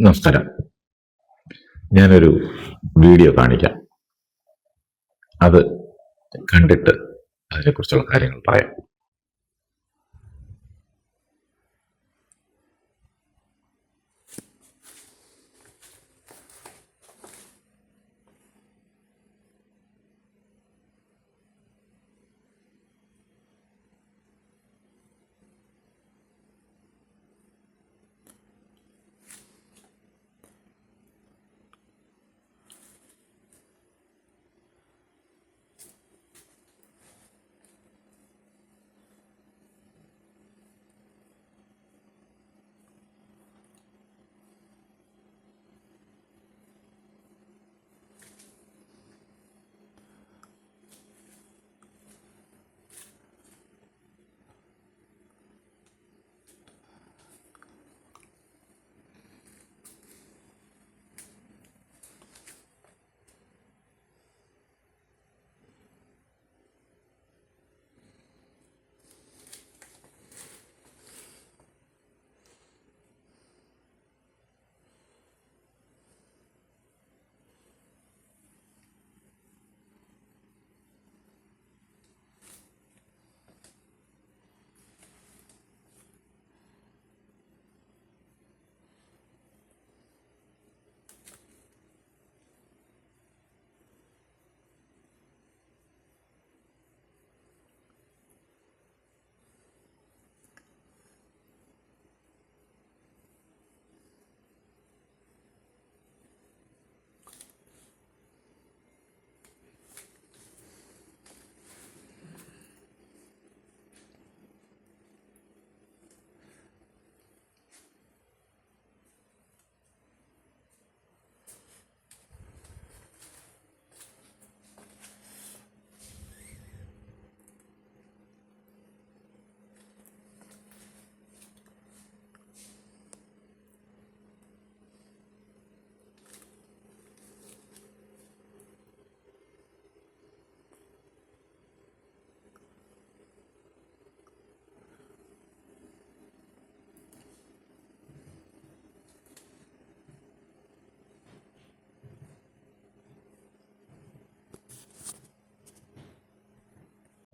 നമസ്കാരം. ഞാനൊരു വീഡിയോ കാണിക്കാം. അത് കണ്ടിട്ട് അതിനെക്കുറിച്ചുള്ള കാര്യങ്ങൾ പറയാം.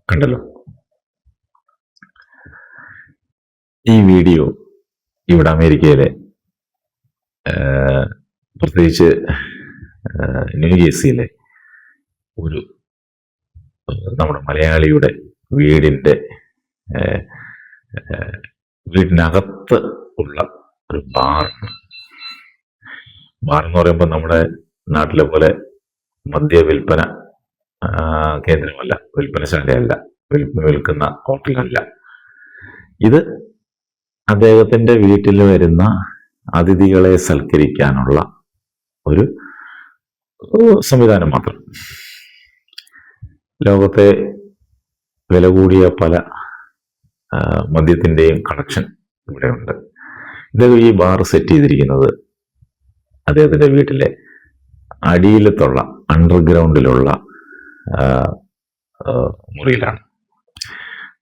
കണ്ടല്ലോ. ഈ വീഡിയോ ഇവിടെ അമേരിക്കയിലെ പ്രത്യേകിച്ച് ന്യൂജേഴ്സിയിലെ ഒരു നമ്മുടെ മലയാളിയുടെ വീടിനകത്ത് ഉള്ള ഒരു ബാർ എന്ന് പറയുമ്പോൾ നമ്മുടെ നാട്ടിലെ പോലെ മദ്യ വിൽപ്പന കേന്ദ്രമല്ല, വിൽപ്പനശാലയല്ല, വിൽക്കുന്ന ഹോട്ടലല്ല. ഇത് അദ്ദേഹത്തിന്റെ വീട്ടിൽ വരുന്ന അതിഥികളെ സൽക്കരിക്കാനുള്ള ഒരു സംവിധാനം മാത്രം. ലോകത്തെ വില കൂടിയ പല മദ്യത്തിന്റെയും കളക്ഷൻ ഇവിടെയുണ്ട്. ഇദ്ദേഹം ഈ ബാർ സെറ്റ് ചെയ്തിരിക്കുന്നത് അദ്ദേഹത്തിന്റെ വീട്ടിലെ അടിയിലത്തുള്ള അണ്ടർഗ്രൗണ്ടിലുള്ള മുറിയിലാണ്.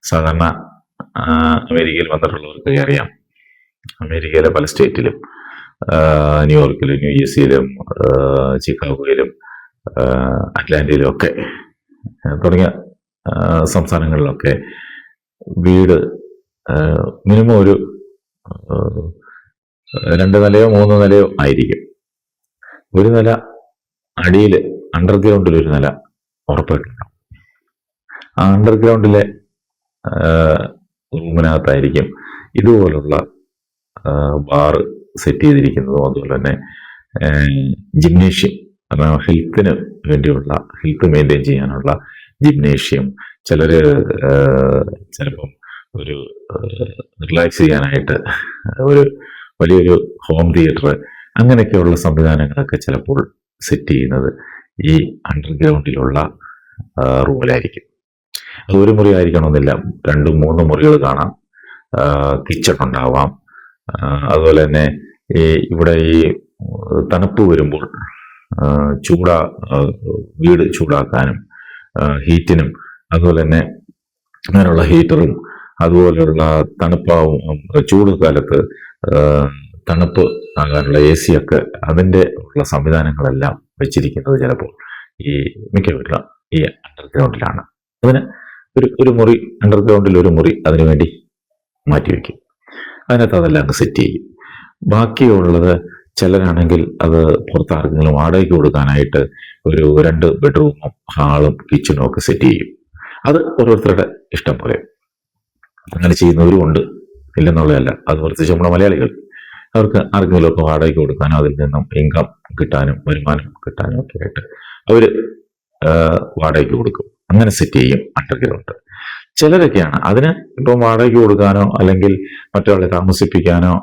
സാധാരണ അമേരിക്കയിൽ വന്നിട്ടുള്ളവർക്ക് അറിയാം, അമേരിക്കയിലെ പല സ്റ്റേറ്റിലും, ന്യൂയോർക്കിലും, ന്യൂജേഴ്സിയിലും, ചിക്കാഗോയിലും, അറ്റ്ലാന്റയിലും ഒക്കെ തുടങ്ങിയ സംസ്ഥാനങ്ങളിലൊക്കെ വീട് മിനിമം ഒരു 2 നിലയോ 3 നിലയോ ആയിരിക്കും. ഒരു നില അടിയിൽ അണ്ടർഗ്രൗണ്ടിൽ ഒരു നില ഉറപ്പായിട്ടുണ്ടാവും. ആ അണ്ടർഗ്രൗണ്ടിലെ റൂമിനകത്തായിരിക്കും ഇതുപോലുള്ള ബാറ് സെറ്റ് ചെയ്തിരിക്കുന്നതും അതുപോലെ തന്നെ ജിംനേഷ്യം, ഹെൽത്തിന് വേണ്ടിയുള്ള, ഹെൽത്ത് മെയിൻറ്റെയിൻ ചെയ്യാനുള്ള ജിംനേഷ്യം, ചിലപ്പം ഒരു റിലാക്സ് ചെയ്യാനായിട്ട് ഒരു വലിയൊരു ഹോം തിയേറ്റർ, അങ്ങനെയൊക്കെയുള്ള സംവിധാനങ്ങളൊക്കെ ചിലപ്പോൾ സെറ്റ് ചെയ്യുന്നത് ഈ അണ്ടർഗ്രൗണ്ടിലുള്ള റൂമിലായിരിക്കും. അത് ഒരു മുറി ആയിരിക്കണമെന്നില്ല, 2-3 മുറികൾ കാണാം. കിച്ചൺ ഉണ്ടാവാം. അതുപോലെ തന്നെ ഇവിടെ ഈ തണുപ്പ് വരുമ്പോൾ വീട് ചൂടാക്കാനും ഹീറ്റിനും, അതുപോലെ തന്നെ അങ്ങനെയുള്ള ഹീറ്ററും, അതുപോലെയുള്ള ചൂട് കാലത്ത് തണുപ്പ് ആകാനുള്ള AC ഒക്കെ അതിൻ്റെ ഉള്ള സംവിധാനങ്ങളെല്ലാം വെച്ചിരിക്കുന്നത് ചിലപ്പോൾ ഈ മിക്ക വീട്ടിലും ഈ അണ്ടർഗ്രൗണ്ടിലാണ്. അതിന് ഒരു മുറി, അണ്ടർഗ്രൗണ്ടിൽ ഒരു മുറി അതിനു വേണ്ടി മാറ്റിവെക്കും. അതിനകത്ത് അതെല്ലാം അങ്ങ് സെറ്റ് ചെയ്യും. ബാക്കിയുള്ളത് ചിലരാണെങ്കിൽ അത് പുറത്താർക്കെങ്കിലും വാടകയ്ക്ക് കൊടുക്കാനായിട്ട് ഒരു 2 ബെഡ്റൂമും ഹാളും കിച്ചണും ഒക്കെ സെറ്റ് ചെയ്യും. അത് ഓരോരുത്തരുടെ ഇഷ്ടം പോലെ അങ്ങനെ ചെയ്യുന്നവരും ഉണ്ട്, ഇല്ലെന്നുള്ളതല്ല. അത് പ്രത്യേകിച്ച് നമ്മുടെ മലയാളികൾ അവർക്ക് ആർക്കെങ്കിലും ഒക്കെ വാടകയ്ക്ക് കൊടുക്കാനോ അതിൽ നിന്നും ഇൻകം കിട്ടാനും വരുമാനം കിട്ടാനും ഒക്കെ ആയിട്ട് അവർ വാടകയ്ക്ക് കൊടുക്കും. അങ്ങനെ സെറ്റ് ചെയ്യും അണ്ടർഗ്രൗണ്ട്. ചിലരൊക്കെയാണ് അതിന് ഇപ്പം വാടകയ്ക്ക് കൊടുക്കാനോ അല്ലെങ്കിൽ മറ്റൊരാളെ താമസിപ്പിക്കാനോ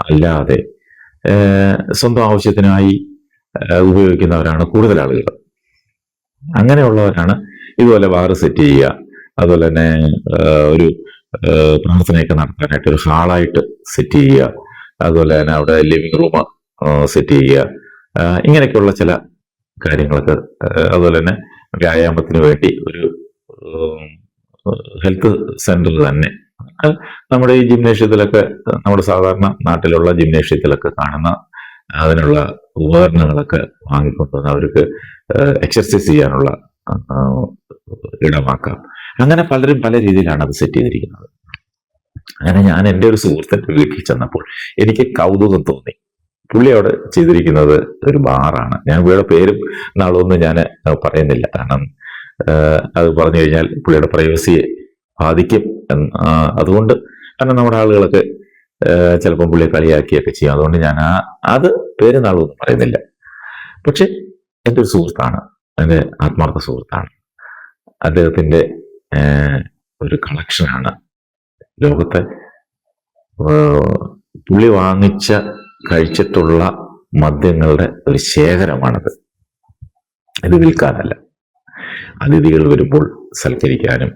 അല്ലാതെ സ്വന്തം ആവശ്യത്തിനായി ഉപയോഗിക്കുന്നവരാണ് കൂടുതൽ ആളുകൾ. അങ്ങനെയുള്ളവരാണ് ഇതുപോലെ ബാർ സെറ്റ് ചെയ്യുക, അതുപോലെ തന്നെ ഒരു പ്രാർത്ഥനയൊക്കെ നടത്താനായിട്ട് ഒരു ഹാളായിട്ട് സെറ്റ് ചെയ്യുക, അതുപോലെ തന്നെ അവിടെ ലിവിങ് റൂം സെറ്റ് ചെയ്യുക, ഇങ്ങനെയൊക്കെയുള്ള ചില കാര്യങ്ങളൊക്കെ. അതുപോലെ തന്നെ വ്യായാമത്തിന് വേണ്ടി ഒരു ഹെൽത്ത് സെന്റർ തന്നെ നമ്മുടെ ഈ ജിംനേഷ്യത്തിലൊക്കെ, നമ്മുടെ സാധാരണ നാട്ടിലുള്ള ജിംനേഷ്യത്തിലൊക്കെ കാണുന്ന അതിനുള്ള ഉപകരണങ്ങളൊക്കെ വാങ്ങിക്കൊണ്ടുവന്ന് അവർക്ക് എക്സർസൈസ് ചെയ്യാനുള്ള ഇടമാക്കാം. അങ്ങനെ പലരും പല രീതിയിലാണ് അത് സെറ്റ് ചെയ്തിരിക്കുന്നത്. അങ്ങനെ ഞാൻ എൻ്റെ ഒരു സുഹൃത്തിൻ്റെ വീട്ടിൽ ചെന്നപ്പോൾ എനിക്ക് കൗതുകം തോന്നി. പുള്ളി അവിടെ ചെയ്തിരിക്കുന്നത് ഒരു ബാറാണ്. ഞാൻ പുള്ളിയുടെ പേരും നാളൊന്നും ഞാൻ പറയുന്നില്ല, കാരണം അത് പറഞ്ഞു കഴിഞ്ഞാൽ പുള്ളിയുടെ പ്രൈവസിയെ ബാധിക്കും. അതുകൊണ്ട് കാരണം നമ്മുടെ ആളുകളൊക്കെ ചിലപ്പോൾ പുള്ളിയെ കളിയാക്കിയൊക്കെ ചെയ്യും. അതുകൊണ്ട് ഞാൻ അത് പേര് നാളൊന്നും പറയുന്നില്ല. പക്ഷെ എൻ്റെ ഒരു സുഹൃത്താണ്, എൻ്റെ ആത്മാർത്ഥ സുഹൃത്താണ്. അദ്ദേഹത്തിൻ്റെ ഒരു കളക്ഷനാണ് ലോകത്തെ പുള്ളി കഴിച്ചിട്ടുള്ള മദ്യങ്ങളുടെ ഒരു ശേഖരമാണത്. ഇത് വിൽക്കാനല്ല, അതിഥികൾ വരുമ്പോൾ സൽക്കരിക്കാനും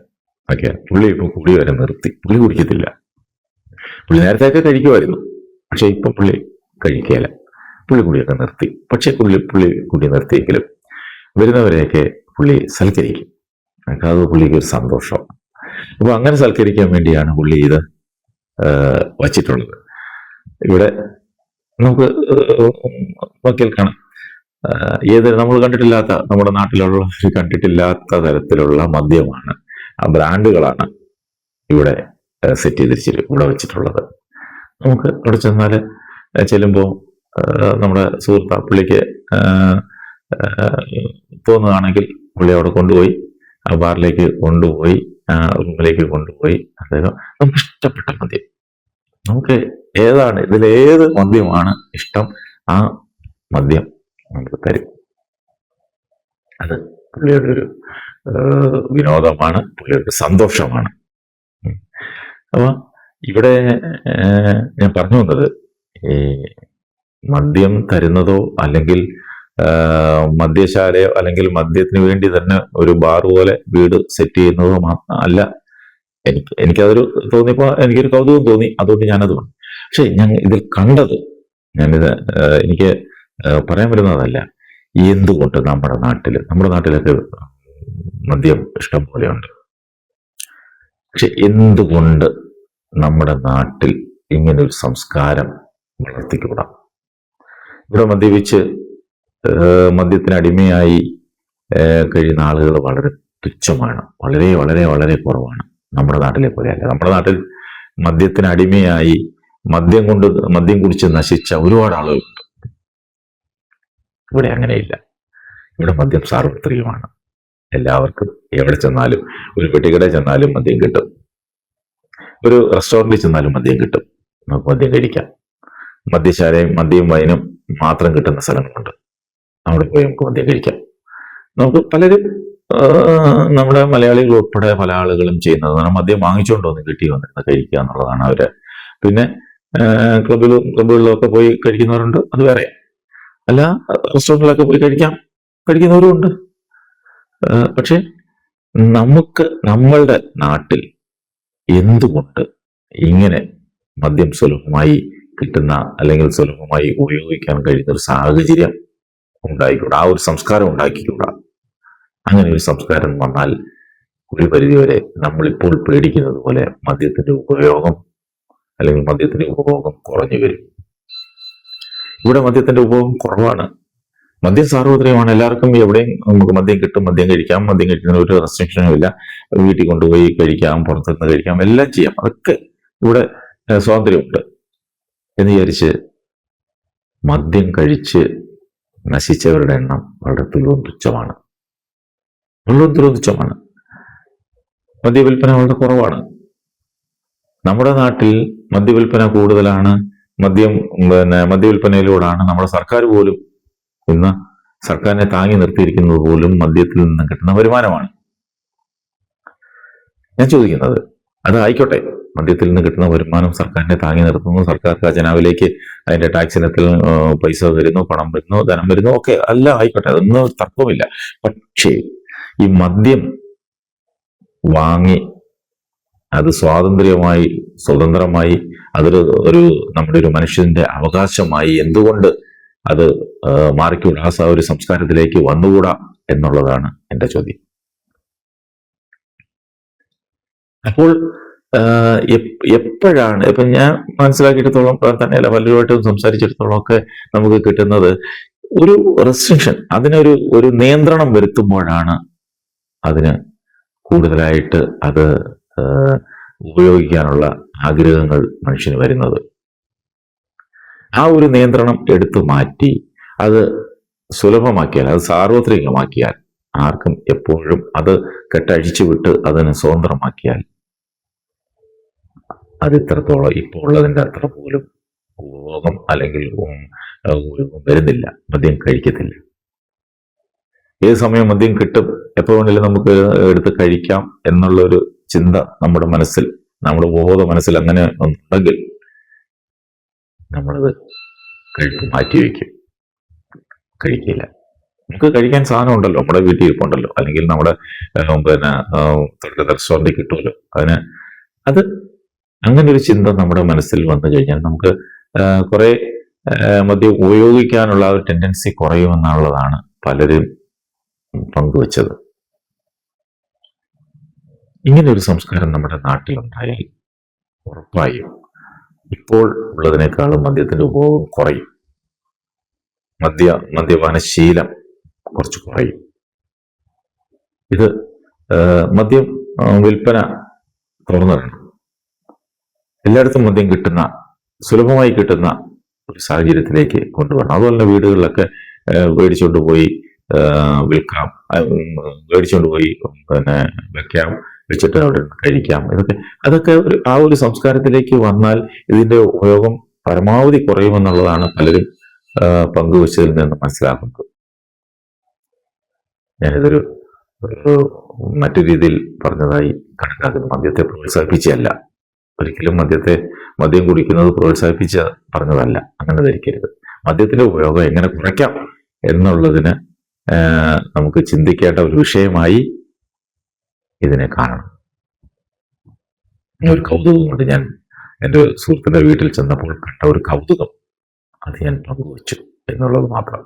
ഒക്കെ. പുള്ളി ഇപ്പം കുടി വരെ നിർത്തി. പുള്ളി കുടിക്കത്തില്ല. പുള്ളി നേരത്തെയൊക്കെ കഴിക്കുമായിരുന്നു, പക്ഷെ ഇപ്പം പുള്ളി കഴിക്കുകയില്ല. പുള്ളി കുടിയൊക്കെ നിർത്തി. പക്ഷെ പുള്ളി കുടി നിർത്തിയെങ്കിലും വരുന്നവരെയൊക്കെ പുള്ളി സൽക്കരിക്കും. അത് പുള്ളിക്ക് ഒരു സന്തോഷം. അപ്പൊ അങ്ങനെ സൽക്കരിക്കാൻ വേണ്ടിയാണ് പുള്ളി ഇത് വച്ചിട്ടുള്ളത്. ഇവിടെ നമുക്ക് നോക്കിയാൽ കാണാം, നമ്മൾ കണ്ടിട്ടില്ലാത്ത, നമ്മുടെ നാട്ടിലുള്ള കണ്ടിട്ടില്ലാത്ത തരത്തിലുള്ള മദ്യമാണ്, ബ്രാൻഡുകളാണ് ഇവിടെ സെറ്റ് ചെയ്തിരിച്ചിട്ട് ഇവിടെ വെച്ചിട്ടുള്ളത്. നമുക്ക് അവിടെ ചെല്ലുമ്പോൾ നമ്മുടെ സുഹൃത്ത് പുള്ളിക്ക് തോന്നുകയാണെങ്കിൽ പുള്ളി അവിടെ കൊണ്ടുപോയി ആ ബാറിലേക്ക് കൊണ്ടുപോയി, റൂമിലേക്ക് കൊണ്ടുപോയി അദ്ദേഹം നമുക്ക് ഇഷ്ടപ്പെട്ട മദ്യം, നമുക്ക് ഏതാണ് ഇതിലേത് മദ്യമാണ് ഇഷ്ടം ആ മദ്യം നമുക്ക് തരും. അത് പുള്ളിയുടെ ഒരു വിനോദമാണ്, പുള്ളിയുടെ സന്തോഷമാണ്. അപ്പൊ ഇവിടെ ഞാൻ പറഞ്ഞു വന്നത്, ഈ മദ്യം തരുന്നതോ അല്ലെങ്കിൽ മദ്യശാലയോ അല്ലെങ്കിൽ മദ്യത്തിന് വേണ്ടി തന്നെ ഒരു ബാർ പോലെ വീട് സെറ്റ് ചെയ്യുന്നതോ അല്ല. എനിക്കതൊരു തോന്നിയപ്പോൾ എനിക്കൊരു കൗതുകം തോന്നി, അതുകൊണ്ട് ഞാനത് പറഞ്ഞു. പക്ഷെ ഞാൻ ഇതിൽ കണ്ടത്, എനിക്ക് പറയാൻ വരുന്നതല്ല, എന്തുകൊണ്ട് നമ്മുടെ നാട്ടിലൊക്കെ മദ്യം ഇഷ്ടം പോലെയുണ്ട്. പക്ഷെ എന്തുകൊണ്ട് നമ്മുടെ നാട്ടിൽ ഇങ്ങനൊരു സംസ്കാരം വളർത്തിക്കൂടാ? ഇവിടെ മദ്യപിച്ച് മദ്യത്തിന് അടിമയായി കഴിയുന്ന ആളുകൾ വളരെ തുച്ഛമാണ്, വളരെ വളരെ വളരെ കുറവാണ്. നമ്മുടെ നാട്ടിലെ പോലെയല്ല. നമ്മുടെ നാട്ടിൽ മദ്യത്തിന് അടിമയായി മദ്യം കുടിച്ച് നശിച്ച ഒരുപാട് ആളുകളുണ്ട്. ഇവിടെ അങ്ങനെയില്ല. ഇവിടെ മദ്യം സാർവത്രികമാണ്. എല്ലാവർക്കും എവിടെ ചെന്നാലും, ഒരു പെട്ടിക്കടയിൽ ചെന്നാലും മദ്യം കിട്ടും, ഒരു റെസ്റ്റോറൻറ്റിൽ ചെന്നാലും മദ്യം കിട്ടും. നമുക്ക് മദ്യം കഴിക്കാം. മദ്യശാലയും മദ്യവും വൈനും മാത്രം കിട്ടുന്ന സ്ഥലങ്ങളുണ്ട്, അവിടെ പോയി നമുക്ക് മദ്യം കഴിക്കാം. നമുക്ക് പലരും, നമ്മുടെ മലയാളികൾ ഉൾപ്പെടെ പല ആളുകളും ചെയ്യുന്നത് മദ്യം വാങ്ങിച്ചുകൊണ്ട് വന്ന് കിട്ടി വന്നിരുന്ന് കഴിക്കുക എന്നുള്ളതാണ് അവര്. പിന്നെ ക്ലബുകളിലും ഒക്കെ പോയി കഴിക്കുന്നവരുണ്ട്, അത് വേറെ. അല്ല, റെസ്റ്റോറൻറ്റിലൊക്കെ പോയി കഴിക്കുന്നവരും ഉണ്ട്. പക്ഷെ നമ്മളുടെ നാട്ടിൽ എന്തുകൊണ്ട് ഇങ്ങനെ മദ്യം സുലഭമായി കിട്ടുന്ന അല്ലെങ്കിൽ സുലഭമായി ഉപയോഗിക്കാൻ കഴിയുന്ന ഒരു സാഹചര്യം ഉണ്ടായിക്കൂടാ? ആ ഒരു സംസ്കാരം ഉണ്ടാക്കിക്കൂടാ? അങ്ങനെ ഒരു സംസ്കാരം വന്നാൽ ഒരു പരിധിവരെ നമ്മളിപ്പോൾ പേടിക്കുന്നത് പോലെ മദ്യത്തിന്റെ ഉപയോഗം അല്ലെങ്കിൽ മദ്യത്തിന്റെ ഉപഭോഗം കുറഞ്ഞു വരും. ഇവിടെ മദ്യത്തിന്റെ ഉപഭോഗം കുറവാണ്. മദ്യം സാർവത്രികമാണ്. എല്ലാവർക്കും എവിടെയും നമുക്ക് മദ്യം കിട്ടും, മദ്യം കഴിക്കാം. മദ്യം കഴിക്കുന്നതിന് ഒരു റെസ്ട്രിക്ഷനും ഇല്ല. വീട്ടിൽ കൊണ്ടുപോയി കഴിക്കാം, പുറത്തുനിന്ന് കഴിക്കാം, എല്ലാം ചെയ്യാം. അതൊക്കെ ഇവിടെ സ്വാതന്ത്ര്യമുണ്ട് എന്ന് വിചാരിച്ച് മദ്യം കഴിച്ച് നശിച്ചവരുടെ എണ്ണം വളരെ തുച്ഛമാണ്. മദ്യവില്പന വളരെ കുറവാണ്. നമ്മുടെ നാട്ടിൽ മദ്യവില്പന കൂടുതലാണ്. മദ്യവില്പനയിലൂടെയാണ് നമ്മുടെ സർക്കാർ പോലും ഇന്ന് സർക്കാരിനെ താങ്ങി നിർത്തിയിരിക്കുന്നത് പോലും മദ്യത്തിൽ നിന്ന് കിട്ടുന്ന വരുമാനമാണ്. ഞാൻ ചോദിക്കുന്നത്, അതായിക്കോട്ടെ, മദ്യത്തിൽ നിന്ന് കിട്ടുന്ന വരുമാനം സർക്കാരിനെ താങ്ങി നിർത്തുന്നു, സർക്കാർ ഖജനാവിലേക്ക് അതിന്റെ ടാക്സ് ഇനത്തിൽ പൈസ വരുന്നു, പണം വരുന്നു, ധനം വരുന്നു, ഒക്കെ എല്ലാം ആയിക്കോട്ടെ, അതൊന്നും തർക്കമില്ല. പക്ഷേ ഈ മദ്യം വാങ്ങി അത് സ്വതന്ത്രമായി അതൊരു നമ്മുടെ ഒരു മനുഷ്യന്റെ അവകാശമായി എന്തുകൊണ്ട് അത് മാറിക്കൂടാ, ഒരു സംസ്കാരത്തിലേക്ക് വന്നുകൂടാ എന്നുള്ളതാണ് എൻ്റെ ചോദ്യം. അപ്പോൾ എപ്പോഴാണ് ഇപ്പൊ ഞാൻ മനസ്സിലാക്കിയിടത്തോളം തന്നെയല്ല, പലരുമായിട്ടും സംസാരിച്ചിടത്തോളം ഒക്കെ നമുക്ക് കിട്ടുന്നത് ഒരു റെസ്ട്രിക്ഷൻ, ഒരു നിയന്ത്രണം വരുത്തുമ്പോഴാണ് അതിന് കൂടുതലായിട്ട് അത് ഉപയോഗിക്കാനുള്ള ആഗ്രഹങ്ങൾ മനുഷ്യന് വരുന്നത്. ആ ഒരു നിയന്ത്രണം എടുത്തു മാറ്റി അത് സുലഭമാക്കിയാൽ, അത് സാർവത്രികമാക്കിയാൽ, ആർക്കും എപ്പോഴും അത് കെട്ടഴിച്ചു വിട്ട് അതിനെ സ്വതന്ത്രമാക്കിയാൽ അത് ഇത്രത്തോളം ഇപ്പോൾ ഉള്ളതിൻ്റെ അത്ര പോലും ഉപഭോഗം അല്ലെങ്കിൽ വരുന്നില്ല, മദ്യം കഴിക്കത്തില്ല. ഏത് സമയം മദ്യം കിട്ടും, എപ്പോൾ വേണമെങ്കിലും നമുക്ക് എടുത്ത് കഴിക്കാം എന്നുള്ളൊരു ചിന്ത നമ്മുടെ ബോധ മനസ്സിൽ അങ്ങനെ ഉണ്ടെങ്കിൽ നമ്മളത് മാറ്റിവെക്കും, കഴിക്കില്ല. നമുക്ക് കഴിക്കാൻ സാധനം ഉണ്ടല്ലോ, നമ്മുടെ വീട്ടിൽ ഇരിപ്പുണ്ടല്ലോ, അല്ലെങ്കിൽ നമ്മുടെ തൊട്ടടുത്ത റെസ്റ്റോറൻറ്റിൽ കിട്ടുമല്ലോ. അത് അങ്ങനെ ഒരു ചിന്ത നമ്മുടെ മനസ്സിൽ വന്നു കഴിഞ്ഞാൽ നമുക്ക് കുറെ മദ്യം ഉപയോഗിക്കാനുള്ള ഒരു ടെൻഡൻസി കുറയുമെന്നുള്ളതാണ് പലരും പങ്കുവച്ചത്. ഇങ്ങനെ ഒരു സംസ്കാരം നമ്മുടെ നാട്ടിലുണ്ടായാൽ ഉറപ്പായും ഇപ്പോൾ ഉള്ളതിനേക്കാളും മദ്യത്തിന്റെ ഉപഭോഗം കുറയും, മദ്യപാന ശീലം കുറച്ച് കുറയും. ഇത് മദ്യം വിൽപ്പന തുറന്നിടണം, എല്ലായിടത്തും മദ്യം സുലഭമായി കിട്ടുന്ന ഒരു സാഹചര്യത്തിലേക്ക് കൊണ്ടുവരണം. അതുപോലെ തന്നെ വീടുകളിലൊക്കെ മേടിച്ചുകൊണ്ട് പോയി വിൽക്കാം, മേടിച്ചുകൊണ്ട് പോയി വെക്കാം, വെച്ചിട്ട് അവിടെ കഴിക്കാം. അതൊക്കെ ആ ഒരു സംസ്കാരത്തിലേക്ക് വന്നാൽ ഇതിന്റെ ഉപയോഗം പരമാവധി കുറയുമെന്നുള്ളതാണ് പലരും പങ്കുവച്ചതിൽ നിന്ന് മനസ്സിലാക്കുന്നത്. ഞാനിതൊരു മറ്റു രീതിയിൽ പറഞ്ഞതായി കണക്കാക്കുന്നു. മദ്യത്തെ പ്രോത്സാഹിപ്പിച്ചല്ല, ഒരിക്കലും മദ്യം കുടിക്കുന്നത് പ്രോത്സാഹിപ്പിച്ച് പറഞ്ഞതല്ല, അങ്ങനെ ധരിക്കരുത്. മദ്യത്തിന്റെ ഉപയോഗം എങ്ങനെ കുറയ്ക്കാം എന്നുള്ളതിന് നമുക്ക് ചിന്തിക്കേണ്ട ഒരു വിഷയമായി ഇതിനെ കാണണം. ഒരു കൗതുകം കൊണ്ട് ഞാൻ എൻ്റെ സുഹൃത്തിൻ്റെ വീട്ടിൽ ചെന്നപ്പോൾ കണ്ട ഒരു കൗതുകം, അത് ഞാൻ പങ്കുവച്ചു എന്നുള്ളത് മാത്രം.